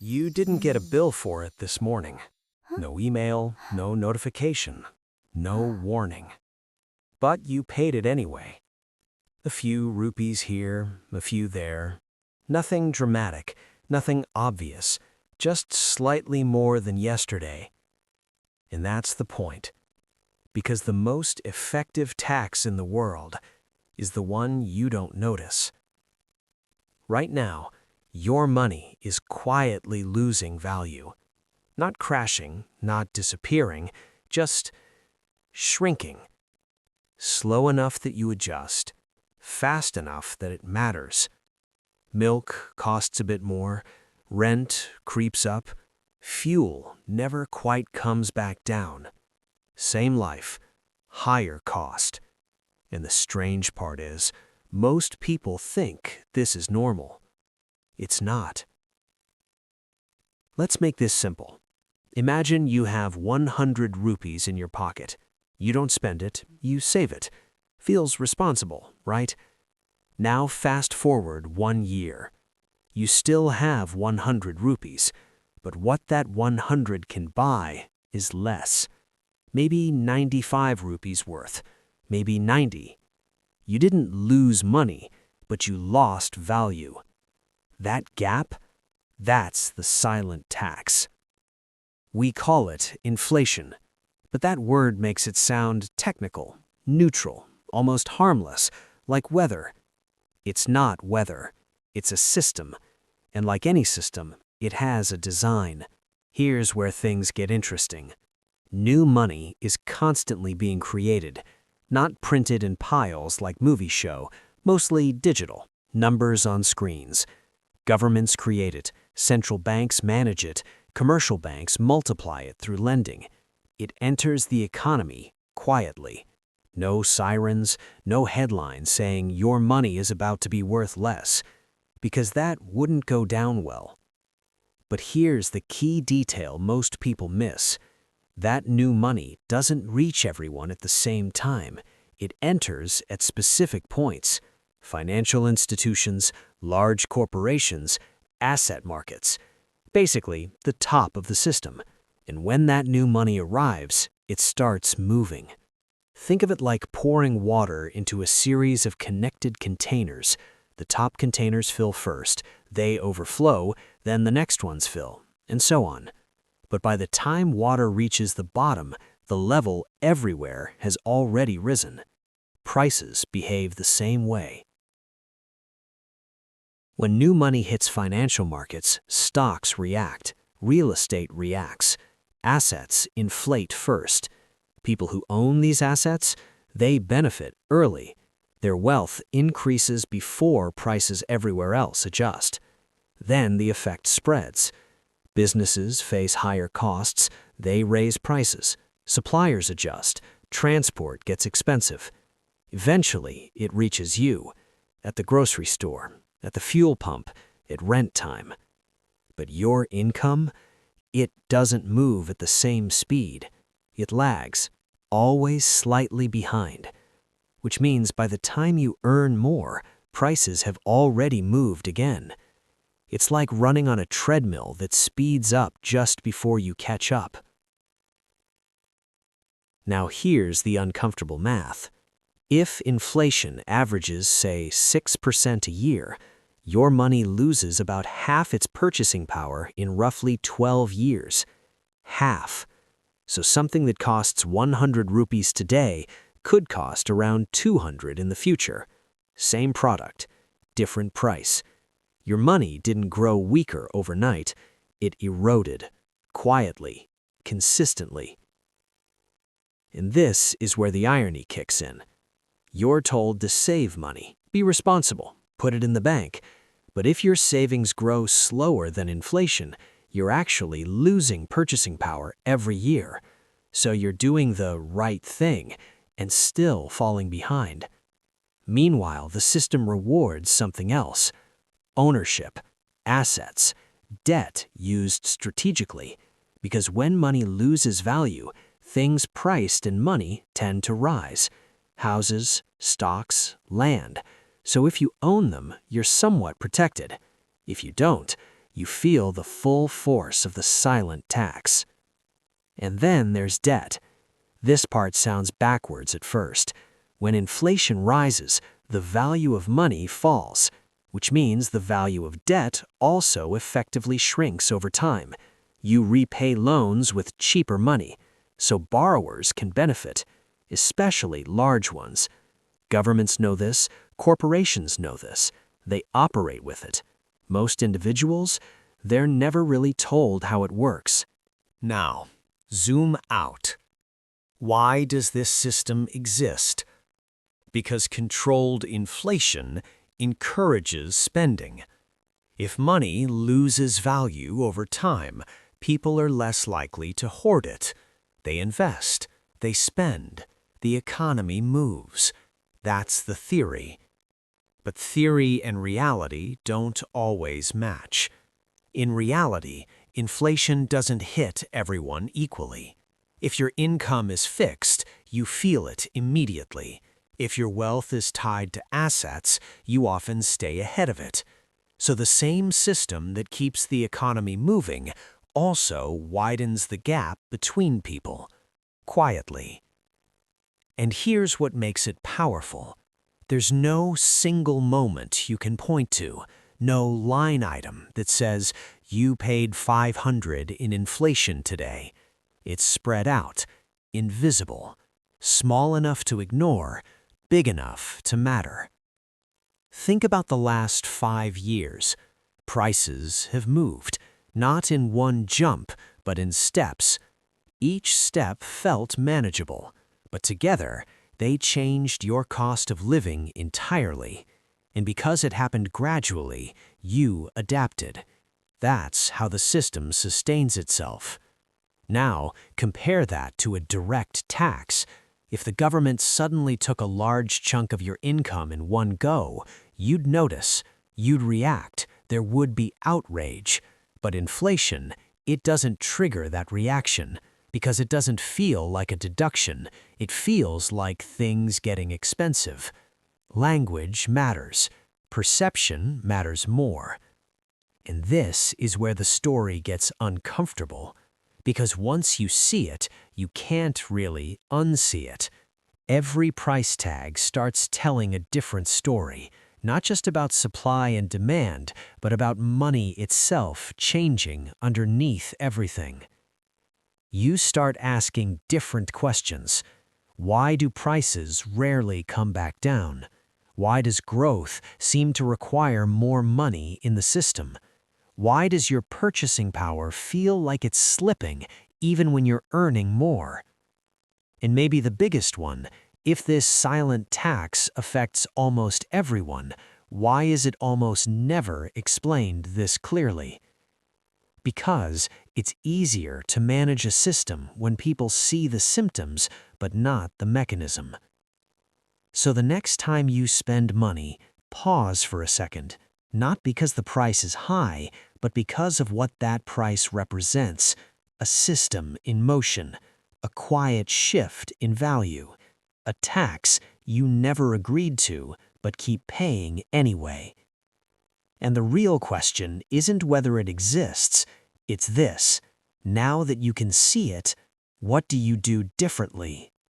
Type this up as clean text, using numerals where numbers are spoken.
You didn't get a bill for it this morning. Huh? No email, no notification, no warning. But you paid it anyway. A few rupees here, a few there. Nothing dramatic, nothing obvious, just slightly more than yesterday. And that's the point. Because the most effective tax in the world is the one you don't notice. Right now, your money is quietly losing value. Not crashing, not disappearing, just shrinking. Slow enough that you adjust, fast enough that it matters. Milk costs a bit more, rent creeps up, fuel never quite comes back down. Same life, higher cost. And the strange part is, most people think this is normal. It's not. Let's make this simple. Imagine you have 100 rupees in your pocket. You don't spend it, you save it. Feels responsible, right? Now fast forward 1 year. You still have 100 rupees, but what that 100 can buy is less. Maybe 95 rupees worth, maybe 90. You didn't lose money, but you lost value. That gap, that's the silent tax. We call it inflation, but that word makes it sound technical, neutral, almost harmless, like weather. It's not weather, it's a system, and like any system, it has a design. Here's where things get interesting. New money is constantly being created, not printed in piles like movies show, mostly digital, numbers on screens. Governments create it, central banks manage it, commercial banks multiply it through lending. It enters the economy quietly. No sirens, no headlines saying your money is about to be worth less, because that wouldn't go down well. But here's the key detail most people miss. That new money doesn't reach everyone at the same time. It enters at specific points. Financial institutions, large corporations, asset markets. Basically, the top of the system. And when that new money arrives, it starts moving. Think of it like pouring water into a series of connected containers. The top containers fill first, they overflow, then the next ones fill, and so on. But by the time water reaches the bottom, the level everywhere has already risen. Prices behave the same way. When new money hits financial markets, stocks react, real estate reacts, assets inflate first. People who own these assets, they benefit early. Their wealth increases before prices everywhere else adjust. Then the effect spreads. Businesses face higher costs, they raise prices. Suppliers adjust, transport gets expensive. Eventually, it reaches you, at the grocery store, at the fuel pump, at rent time. But your income, it doesn't move at the same speed. It lags, always slightly behind. Which means by the time you earn more, prices have already moved again. It's like running on a treadmill that speeds up just before you catch up. Now here's the uncomfortable math. If inflation averages, say, 6% a year, your money loses about half its purchasing power in roughly 12 years. Half. So something that costs 100 rupees today could cost around 200 in the future. Same product, different price. Your money didn't grow weaker overnight. It eroded, quietly, consistently. And this is where the irony kicks in. You're told to save money, be responsible, put it in the bank. But if your savings grow slower than inflation, you're actually losing purchasing power every year. So you're doing the right thing and still falling behind. Meanwhile, the system rewards something else. Ownership, assets, debt used strategically. Because when money loses value, things priced in money tend to rise. Houses, stocks, land. So if you own them, you're somewhat protected. If you don't, You feel the full force of the silent tax. And then there's debt. This part sounds backwards at first. When inflation rises, the value of money falls, which means the value of debt also effectively shrinks over time. You repay loans with cheaper money, so borrowers can benefit, especially large ones. Governments know this, corporations know this. They operate with it. Most individuals, they're never really told how it works. Now, zoom out. Why does this system exist? Because controlled inflation encourages spending. If money loses value over time, people are less likely to hoard it. They invest, they spend, the economy moves. That's the theory. But theory and reality don't always match. In reality, inflation doesn't hit everyone equally. If your income is fixed, you feel it immediately. If your wealth is tied to assets, you often stay ahead of it. So the same system that keeps the economy moving also widens the gap between people, quietly. And here's what makes it powerful. There's no single moment you can point to, no line item that says, you paid $500 in inflation today. It's spread out, invisible, small enough to ignore, big enough to matter. Think about the last 5 years. Prices have moved, not in one jump, but in steps. Each step felt manageable, but together, they changed your cost of living entirely. And because it happened gradually, you adapted. That's how the system sustains itself. Now, compare that to a direct tax. If the government suddenly took a large chunk of your income in one go, you'd notice, you'd react, there would be outrage. But inflation, it doesn't trigger that reaction, because it doesn't feel like a deduction. It feels like things getting expensive. Language matters. Perception matters more. And this is where the story gets uncomfortable. Because once you see it, you can't really unsee it. Every price tag starts telling a different story, not just about supply and demand, but about money itself changing underneath everything. You start asking different questions. Why do prices rarely come back down? Why does growth seem to require more money in the system? Why does your purchasing power feel like it's slipping even when you're earning more? And maybe the biggest one, if this silent tax affects almost everyone, why is it almost never explained this clearly? Because it's easier to manage a system when people see the symptoms but not the mechanism. So the next time you spend money, pause for a second, not because the price is high, but because of what that price represents, a system in motion, a quiet shift in value, a tax you never agreed to but keep paying anyway. And the real question isn't whether it exists, it's this: now that you can see it, what do you do differently?